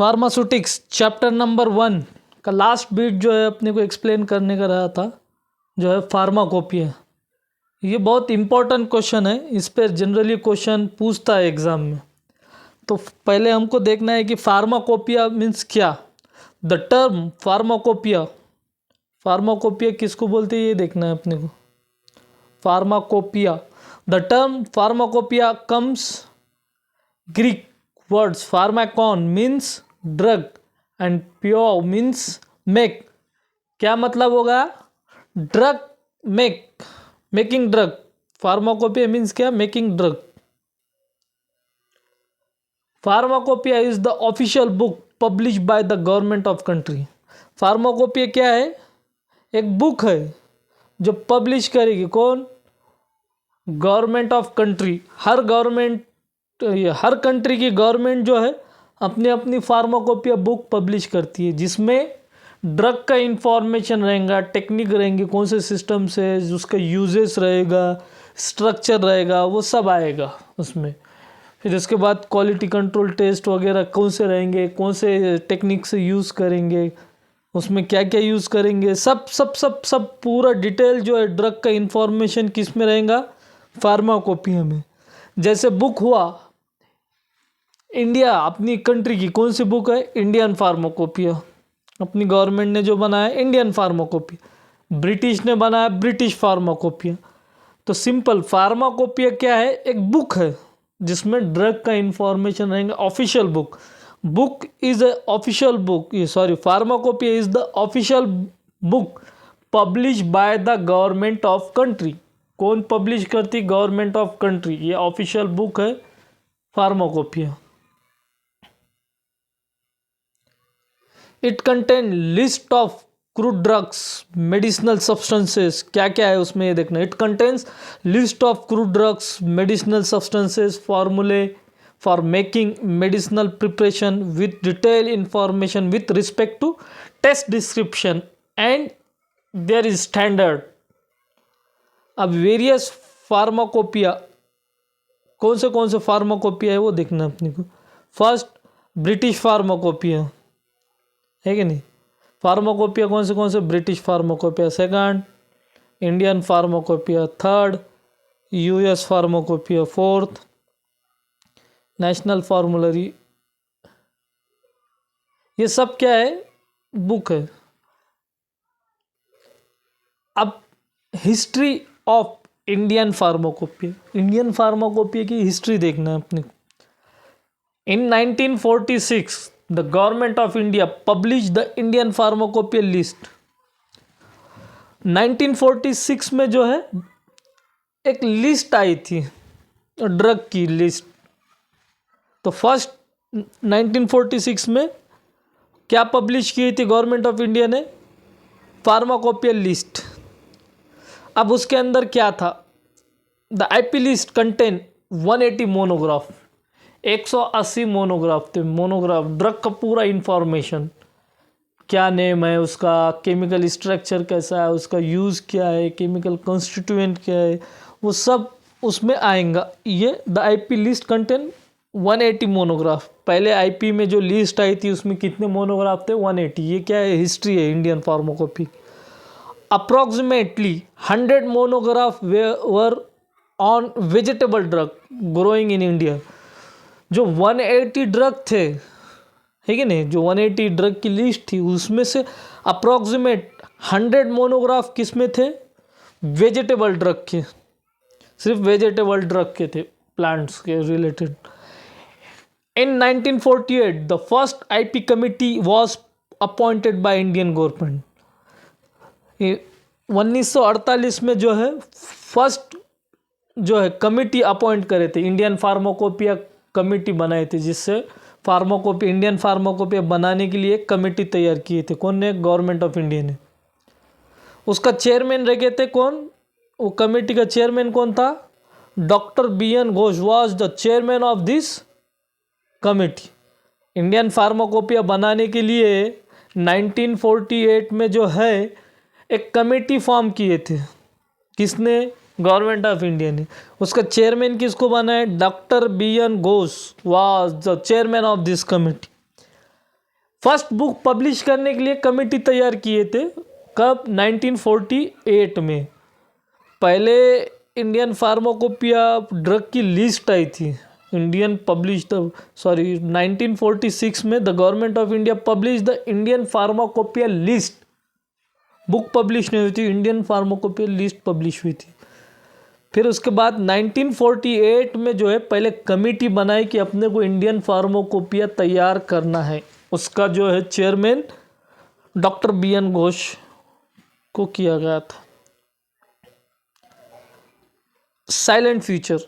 Pharmaceutics chapter number 1 का last beat जो है अपने को एक्सप्लेन करने का रहा था, जो है फार्माकोपिया। ये बहुत इम्पोर्टेंट क्वेश्चन है, इस पर जनरली क्वेश्चन पूछता है एग्ज़ाम में। तो पहले हमको देखना है कि फार्माकोपिया मीन्स क्या। द टर्म फार्माकोपिया, फार्माकोपिया किसको बोलते हैं ये देखना है अपने को। Pharmacopoeia, the term pharmacopoeia comes Greek words pharmakon means drug and poieo means make. क्या मतलब होगा? Drug making drug. Pharmacopoeia means क्या? Making drug. Pharmacopoeia is the official book publish by the government of country. Pharmacopoeia क्या है? एक book है जो publish करेगी कौन? Government of country. हर कंट्री की गवर्नमेंट जो है अपनी अपनी फार्माकोपिया बुक पब्लिश करती है, जिसमें ड्रग का इंफॉर्मेशन रहेगा, टेक्निक रहेंगे, कौन से सिस्टम से उसका यूजेस रहेगा, स्ट्रक्चर रहेगा, वो सब आएगा उसमें। फिर उसके बाद क्वालिटी कंट्रोल टेस्ट वगैरह कौन से रहेंगे, कौन से टेक्निक से यूज़ करेंगे, उसमें क्या क्या यूज़ करेंगे, सब सब सब सब पूरा डिटेल जो है ड्रग का इंफॉर्मेशन किस में रहेगा? फार्माकोपिया में। जैसे बुक हुआ इंडिया, अपनी कंट्री की कौन सी बुक है? Indian pharmacopoeia. अपनी गवर्नमेंट ने जो बनाया इंडियन फार्माकोपिया, ब्रिटिश ने बनाया ब्रिटिश फार्माकोपिया। तो सिंपल फार्माकोपिया क्या है? एक बुक है जिसमें ड्रग का इंफॉर्मेशन रहेंगे, official book. Book is a official book, pharmacopoeia is the official book publish by the government of country. कौन पब्लिश करती? Government of country. ये ऑफिशियल बुक है pharmacopoeia. It contain list of crude drugs medicinal substances. क्या क्या है उसमें ये देखना। It contains list of crude drugs medicinal substances formulae for making medicinal preparation with detail information with respect to test description and there is standard. अब various pharmacopoeia, कौन से pharmacopoeia है वो देखना अपने को। फर्स्ट ब्रिटिश फार्माकोपिया है कि नहीं? फार्माकोपिया कौन से British pharmacopoeia. Second Indian pharmacopoeia. Third US pharmacopoeia. Fourth national फार्मूलरी। ये सब क्या है? बुक है। अब history of Indian pharmacopoeia, Indian pharmacopoeia की हिस्ट्री देखना है अपने को। इन 1946 the government of India publish the Indian pharmacopoeia list. 1946 में जो है एक लिस्ट आई थी ड्रग की लिस्ट। तो फर्स्ट 1946 में क्या पब्लिश की थी गवर्नमेंट ऑफ इंडिया ने? Pharmacopoeia list. अब उसके अंदर क्या था? The IP list contain 180 monograph, 180 monograph थे। मोनोग्राफ ड्रग का पूरा इंफॉर्मेशन, क्या नेम है उसका, केमिकल स्ट्रक्चर कैसा है, उसका यूज़ क्या है, केमिकल कॉन्स्टिट्यूएंट क्या है, वो सब उसमें आएगा। ये the IP list contain 180 monograph. पहले आईपी में जो लिस्ट आई थी उसमें कितने मोनोग्राफ थे? 180। ये क्या है? हिस्ट्री है Indian फार्माकोपी। Approximately 100 monographs were on vegetable drug growing in India। जो 180 ड्रग थे, है कि नहीं, जो 180 ड्रग की लिस्ट थी उसमें से अप्रॉक्सीमेट 100 मोनोग्राफ किस में थे? वेजिटेबल ड्रग के, सिर्फ वेजिटेबल ड्रग के थे, प्लांट्स के related. In 1948 the first IP committee was appointed by Indian government. 1948 में जो है फर्स्ट जो है कमिटी अपॉइंट करे थे, इंडियन फार्माकोपिया कमिटी बनाए थे, जिससे इंडियन फार्माकोपिया बनाने के लिए कमेटी तैयार किए थे। कौन ने? गवर्नमेंट ऑफ इंडिया ने। उसका चेयरमैन रह गए थे कौन? वो कमेटी का चेयरमैन कौन था? Doctor BN Ghosh was the chairman of this committee. Indian pharmacopoeia बनाने के लिए 1948 में जो है एक कमेटी फॉर्म किए थे। किसने? गवर्नमेंट ऑफ इंडिया ने। उसका चेयरमैन किसको बनाया? Doctor BN Ghosh was the chairman of this committee. First book publish करने के लिए कमेटी तैयार किए थे, कब? 1948 में। पहले इंडियन फार्माकोपिया ड्रग की लिस्ट आई थी, इंडियन पब्लिश द 1946 में the government of India publish the Indian pharmacopoeia list. Book publish नहीं हुई थी, इंडियन फार्माकोपिया लिस्ट पब्लिश हुई थी। फिर उसके बाद 1948 में जो है पहले कमेटी बनाई कि अपने को इंडियन फार्माकोपिया तैयार करना है। उसका जो है चेयरमैन डॉक्टर BN घोष को किया गया था। Silent feature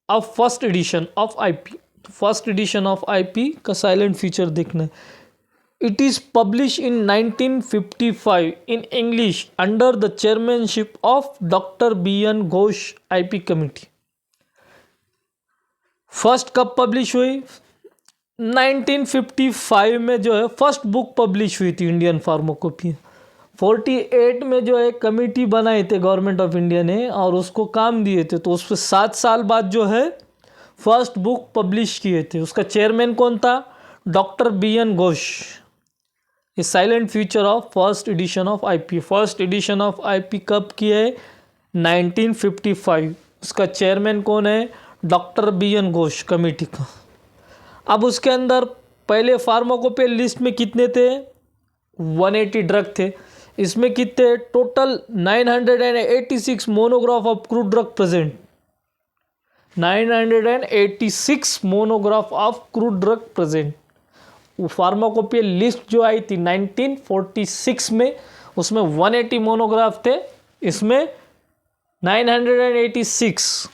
of first edition of IP, first edition of IP का साइलेंट फीचर देखना है। It is publish in 1955 in English under the chairmanship of doctor BN Ghosh IP committee. First कब publish हुई? 1955 में जो है फर्स्ट बुक पब्लिश हुई थी इंडियन फार्माकोपिया। 48 में जो है कमेटी बनाए थे गवर्नमेंट ऑफ इंडिया ने और उसको काम दिए थे, तो उस पर 7 साल बाद जो है फर्स्ट बुक पब्लिश किए थे। उसका चेयरमैन कौन था? Doctor BN Ghosh. ये salient feature of first edition of IP. First edition of IP कब की है? 1955। उसका चेयरमैन कौन है? डॉक्टर BN घोष कमेटी का। अब उसके अंदर पहले फार्माकोपिया लिस्ट में कितने थे? 180 ड्रग थे। इसमें कितने total? 986 monograph of crude drug present. 986 monograph of crude drug present. वो फार्माकोपिया लिस्ट जो आई थी 1946 में, उसमें 180 मोनोग्राफ थे, इसमें 986।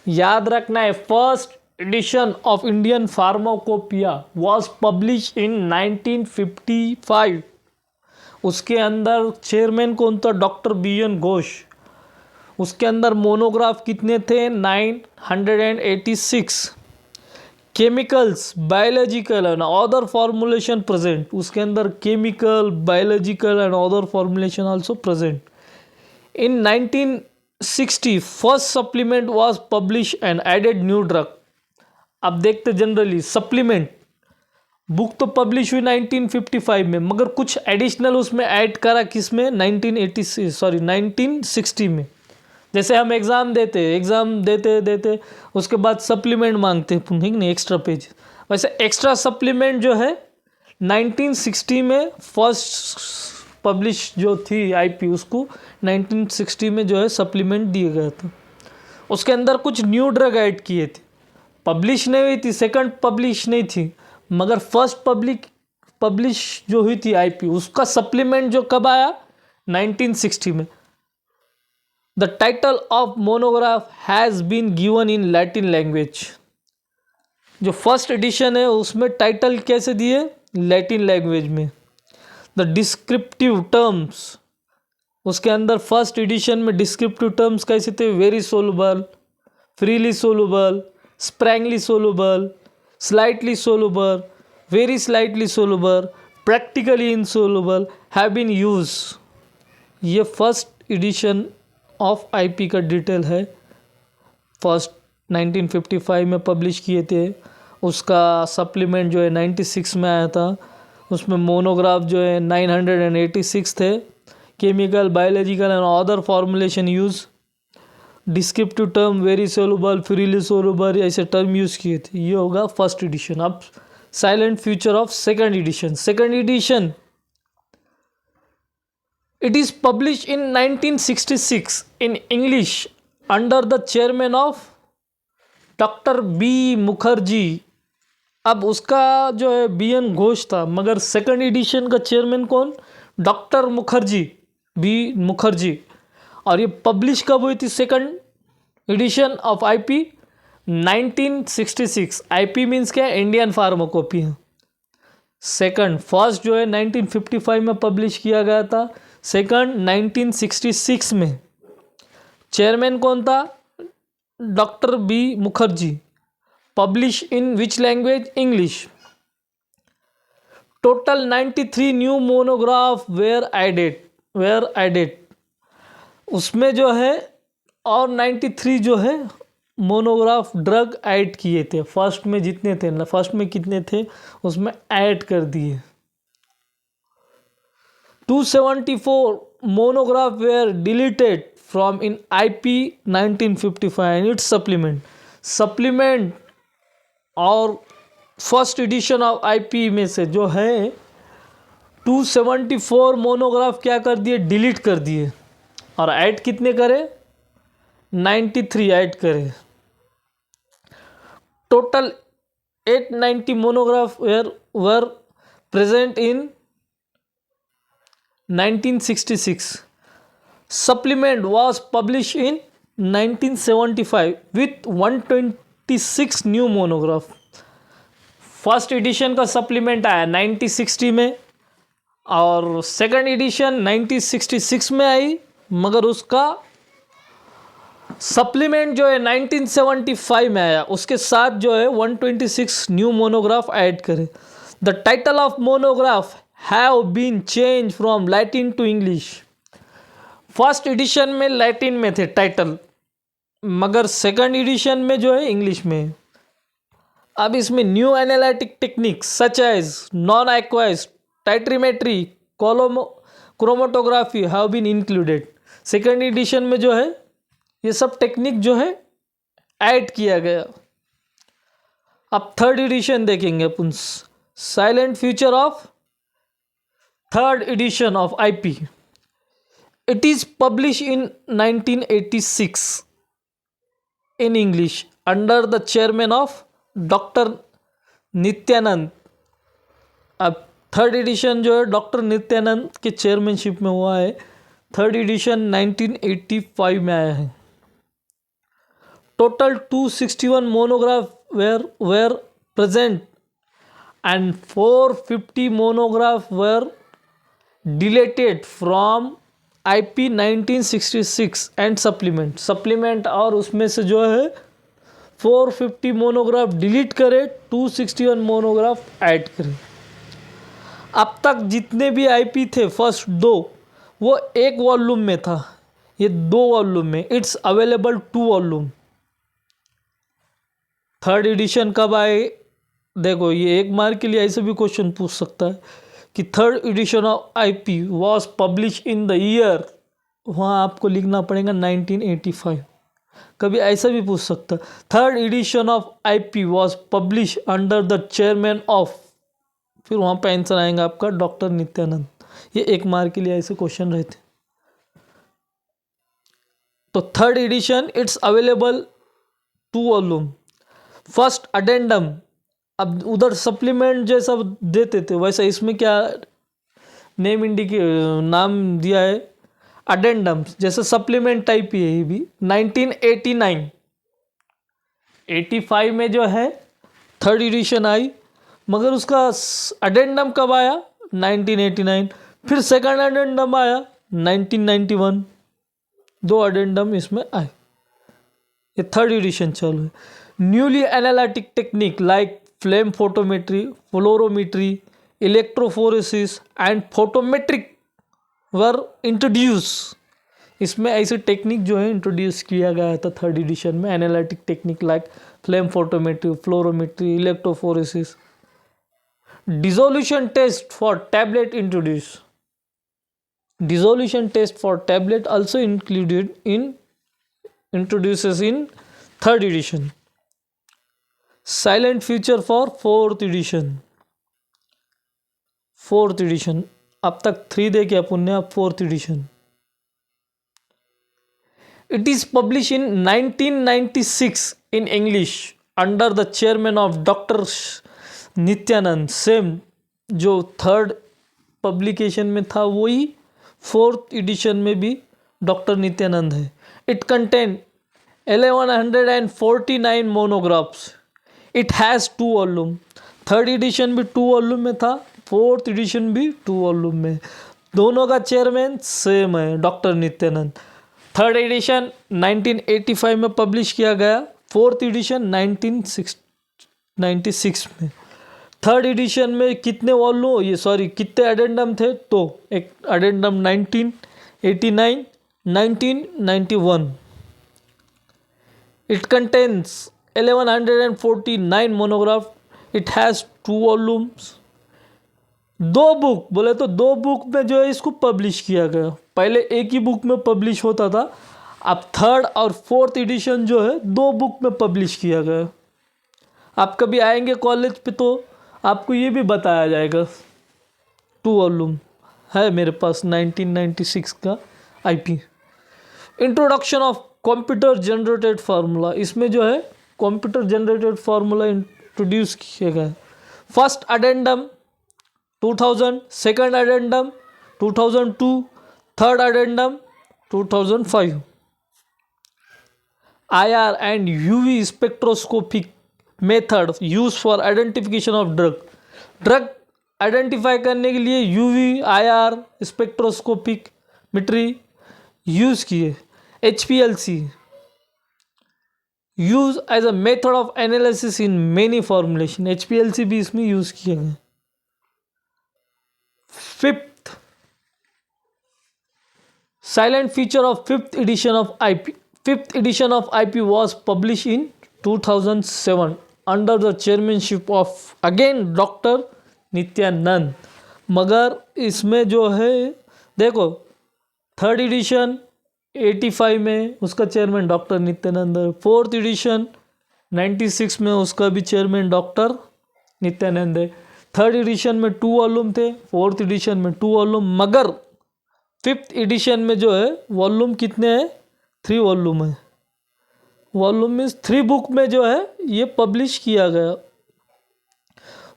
याद रखना है, first edition of Indian pharmacopoeia was publish in 1955। उसके अंदर चेयरमैन कौन था? Doctor BN Ghosh. उसके अंदर मोनोग्राफ कितने थे? 986। Chemicals, biological and other formulation present. उसके अंदर chemical, biological and other formulation also present. In 1960 first supplement was publish and added new drug. अब देखते जनरली सप्लीमेंट बुक तो पब्लिश हुई 1955 में, मगर कुछ एडिशनल उसमें ऐड करा किसमें? 1960 में। जैसे हम एग्ज़ाम देते उसके बाद सप्लीमेंट मांगते हैं, ठीक नहीं, एक्स्ट्रा पेज। वैसे एक्स्ट्रा सप्लीमेंट जो है 1960 में फर्स्ट पब्लिश जो थी आईपी, उसको 1960 में जो है सप्लीमेंट दिया गया था। उसके अंदर कुछ न्यू ड्रग ऐड किए थे। पब्लिश नहीं हुई थी, सेकंड पब्लिश नहीं थी, मगर फर्स्ट पब्लिश जो हुई थी आईपी, उसका सप्लीमेंट जो कब आया? 1960 में। The title of monograph has been given in Latin language. जो फर्स्ट एडिशन है उसमें टाइटल कैसे दिए? लैटिन लैंग्वेज में। द डिस्क्रिप्टिव टर्म्स, उसके अंदर फर्स्ट एडिशन में डिस्क्रिप्टिव टर्म्स कैसे थे? Very soluble, freely soluble, sparingly soluble, slightly soluble, very slightly soluble, practically insoluble have been use. ये फर्स्ट एडिशन ऑफ आईपी का डिटेल है। फर्स्ट 1955 में पब्लिश किए थे। उसका सप्लीमेंट जो है 96 में आया था। उसमें मोनोग्राफ जो है 986 थे। Chemical, biological and other formulation use, descriptive term very soluble, freely soluble, ऐसे टर्म यूज़ किए थे। ये होगा फर्स्ट एडिशन। अब silent feature of second edition. Second edition it is published in 1966 in English under the chairman of doctor B Mukherjee. अब उसका जो है BN घोष था, मगर सेकंड एडिशन का चेयरमैन कौन? Doctor Mukherjee, B Mukherjee. और ये पब्लिश कब हुई थी second edition of IP? 1966। IP means क्या? Indian pharmacopoeia. सेकंड, फर्स्ट जो है 1955 में पब्लिश किया गया था, सेकंड 1966 में। चेयरमैन कौन था? Doctor B Mukherjee. Publish in which language? English. Total 93 new monograph were added. उसमें जो है और 93 जो है मोनोग्राफ ड्रग ऐड किए थे। फर्स्ट में जितने थे ना, फर्स्ट में कितने थे उसमें ऐड कर दिए। 274 monograph were deleted from in IP 1955 and its supplement और फर्स्ट एडिशन ऑफ आईपी में से जो है 274 मोनोग्राफ क्या कर दिए, डिलीट कर दिए। और ऐड कितने करे, 93 ऐड करे। Total 890 monograph were present in 1966. Supplement was published in 1975 with 126 new monograph. First edition का सप्लीमेंट आया 1960 में और सेकंड एडिशन 1966 में आई, मगर उसका सप्लीमेंट जो है 1975 में आया। उसके साथ जो है 126 न्यू मोनोग्राफ ऐड करे। The title of monograph have been change from Latin to English. First edition में लैटिन में थे टाइटल, मगर सेकंड एडिशन में जो है इंग्लिश में। अब इसमें new analytic techniques such as non aqueous, titrimetry, chromatography have been included. Second edition में जो है ये सब टेक्निक जो है ऐड किया गया। अब थर्ड एडिशन देखेंगे अपन, salient feature of third edition of IP. It is published in 1986 in English under the chairman of Dr. Nityanand. अब थर्ड एडिशन जो है डॉक्टर नित्यानंद के चेयरमैनशिप में हुआ है। थर्ड एडिशन 1985 में आया है। Total 261 monograph were present and 450 monograph were deleted from IP 1966 and supplement और उसमें से जो है 450 मोनोग्राफ डिलीट करे, 261 मोनोग्राफ ऐड करे। अब तक जितने भी IP थे फर्स्ट दो, वो एक वॉल्यूम में था, ये 2 वॉल्यूम में। It's available 2 volume. Third edition कब आए, देखो ये एक मार्क के लिए ऐसे भी क्वेश्चन पूछ सकता है कि third edition of IP was publish in the year, वहाँ आपको लिखना पड़ेगा 1985। कभी ऐसा भी पूछ सकता, third edition of IP was publish under the chairman of, फिर वहाँ पे आंसर आएगा आपका डॉक्टर नित्यानंद। ये एक मार्क के लिए ऐसे क्वेश्चन रहते। तो third edition it's available 2 volume. First addendum, अब उधर सप्लीमेंट जैसा देते थे वैसा इसमें क्या नेम नाम दिया है अडेंडम, जैसे सप्लीमेंट टाइप ही है ये भी। 1989 85 में जो है थर्ड एडिशन आई, मगर उसका अडेंडम कब आया 1989। फिर सेकंड अडेंडम आया 1991। 2 अडेंडम इसमें आए। ये थर्ड एडिशन चालू है। Newly analytic technique like flame photometry, fluorometry, electrophoresis and photometric were introduce. इसमें ऐसे टेक्निक जो है इंट्रोड्यूस किया गया था थर्ड एडिशन में। Analytic technique like flame photometry, fluorometry, electrophoresis. Dissolution test for tablet introduce. Dissolution test for tablet also introduces in third edition. Silent future for fourth edition. Fourth edition, अब तक 3 देखे अपन ने, अब fourth edition. It is publish in 1996 in English under the chairman of doctor Nityanand. Same जो third publication में था वही fourth edition में भी डॉक्टर नित्यानंद है। It contain 1149 monographs. It has 2 volume. Third edition भी 2 वॉल्यूम में था, फोर्थ एडिशन भी 2 वॉल्यूम में। दोनों का चेयरमैन सेम है डॉक्टर नित्यानंद। थर्ड एडिशन 1985 में पब्लिश किया गया, फोर्थ एडिशन 1996 में। थर्ड एडिशन में कितने वॉल्यूम कितने अडेंडम थे, तो एक addendum 1989, 1991। It contains 1149 monograph. It has 2 volumes. 2 book बोले तो 2 बुक में जो है इसको पब्लिश किया गया। पहले एक ही बुक में पब्लिश होता था, अब थर्ड और फोर्थ एडिशन जो है 2 बुक में पब्लिश किया गया। आप कभी आएंगे कॉलेज पे तो आपको ये भी बताया जाएगा। 2 वॉल्यूम है मेरे पास 1996 का IP. Introduction of computer generated formula, इसमें जो है कंप्यूटर जनरेटेड फार्मूला इंट्रोड्यूस किया गया। First addendum 2000, second addendum 2002, third addendum 2005। IR and UV spectroscopic method used for identification of drug identify करने के लिए UV IR स्पेक्ट्रोस्कोपिक मीट्री यूज़ किए। HPLC use as a method of analysis in many formulation, HPLC भी इसमें use किए गए। Fifth silent feature of fifth edition of IP. Fifth edition of IP was published in 2007 under the chairmanship of again doctor Nityanand. मगर इसमें जो है देखो third edition 85 में उसका चेयरमैन डॉक्टर नित्यानंद है, फोर्थ एडिशन 96 में उसका भी चेयरमैन डॉक्टर नित्यानंद है। थर्ड एडिशन में 2 वॉल्यूम थे, फोर्थ एडिशन में 2 वॉल्यूम, मगर फिफ्थ एडिशन में जो है वॉल्यूम कितने हैं, 3 वॉल्यूम है। वॉल्यूम मीन्स 3 बुक में जो है ये पब्लिश किया गया।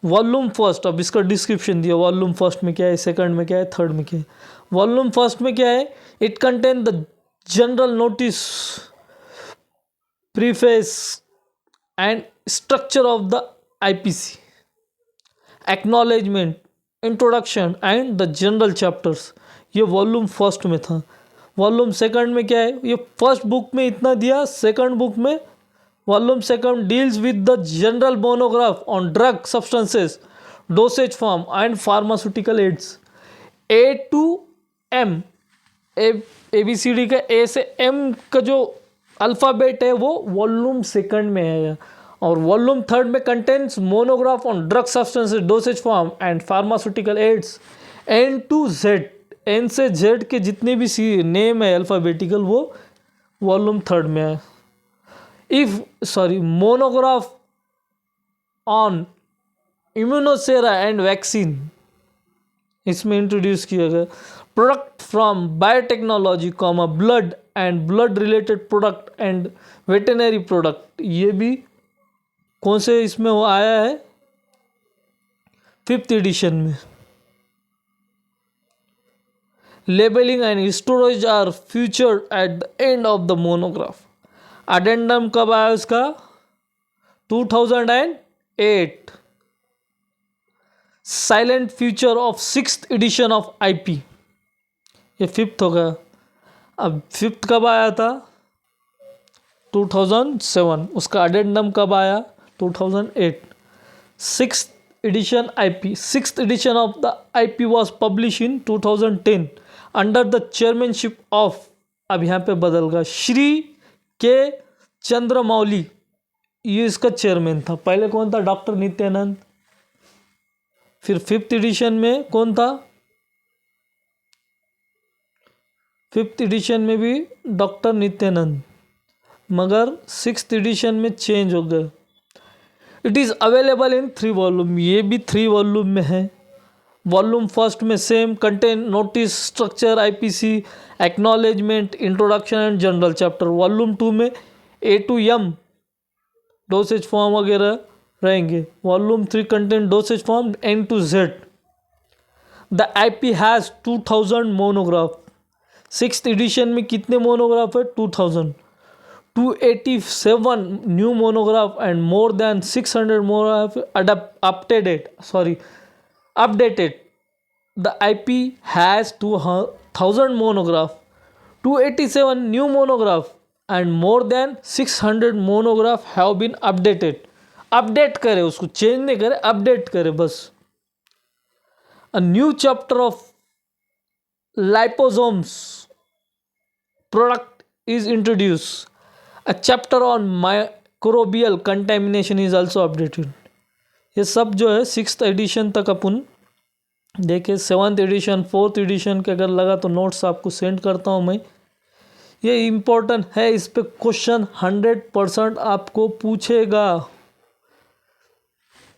वॉल्यूम फर्स्ट, अब इसका डिस्क्रिप्शन दिया, वॉल्यूम फर्स्ट में क्या है, सेकंड में क्या है, थर्ड में क्या है। वॉल्यूम फर्स्ट में क्या है, it contain the general notice, preface and structure of the IPC, acknowledgement, introduction and the general chapters. ये वॉल्यूम फर्स्ट में था। वॉल्यूम सेकंड में क्या है, ये फर्स्ट बुक में इतना दिया, सेकंड बुक में volume second deals with the general monograph on drug substances, dosage form and pharmaceutical ads. A to M, ABCD का A से M का जो अल्फ़ाबेट है वो वॉल्यूम सेकंड में है। और वॉल्यूम थर्ड में contents monograph on drug substances, dosage form and pharmaceutical ads. N to Z, N से Z के जितने भी सी नेम है अल्फ़ाबेटिकल वो वॉल्यूम थर्ड में है। मोनोग्राफ ऑन इम्यूनोसेरा एंड वैक्सीन इसमें इंट्रोड्यूस किया गया। Product from biotechnology comma blood and blood related product and veterinary product, ये भी कौन से इसमें वो आया है, फिफ्थ एडिशन में। Labelling and storage are featured at the end of the monograph. Addendum कब आया उसका, 2008। Salient feature of sixth edition of IP, ये फिफ्थ हो गया। अब फिफ्थ कब आया था, 2007। उसका अडेंडम कब आया, 2008। Sixth addition IP, sixth edition of the IP was publish in 2010 under the chairmanship of, अब यहाँ पे बदल गया, श्री के चंद्रमौली, ये इसका चेयरमैन था। पहले कौन था, डॉक्टर नित्यानंद। फिर फिफ्थ एडिशन में कौन था, फिफ्थ एडिशन में भी डॉक्टर नित्यानंद, मगर सिक्स्थ एडिशन में चेंज हो गया। It is available in 3 volume, ये भी 3 वॉल्यूम में है। वॉल्यूम फर्स्ट में same contain notice, structure, IPC, acknowledgement, introduction and general chapter. Volume 2 में A to M dosage form वगैरह रहेंगे। Volume 3 contain dosage form N to Z। The IP has 2000 monograph. Sixth addition में कितने monograph है, 2000। 287 new monograph and more than 600 monograph updated. The IP has 2000 monograph, 287 new monograph and more than 600 monograph have been updated. Update करे, उसको change नहीं करे, update करे बस। A new chapter of liposomes product is introduced. A chapter on microbial contamination is also updated. ये सब जो है 6th एडिशन तक अपन देखे। 7th एडिशन 4th एडिशन के अगर लगा तो नोट्स आपको सेंड करता हूँ मैं। ये इम्पोर्टेंट है, इस पे क्वेश्चन 100% आपको पूछेगा।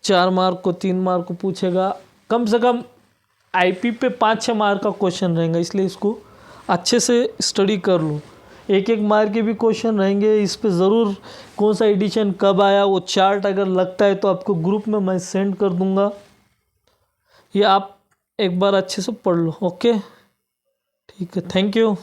4 मार्क को 3 मार्क को पूछेगा, कम से कम आईपी पे 5-6 मार्क का क्वेश्चन रहेगा, इसलिए इसको अच्छे से स्टडी कर लो। 1-1 मार्क के भी क्वेश्चन रहेंगे इस पे ज़रूर। कौन सा एडिशन कब आया वो चार्ट अगर लगता है तो आपको ग्रुप में मैं सेंड कर दूंगा, ये आप एक बार अच्छे से पढ़ लो। ओके, ठीक है, थैंक यू।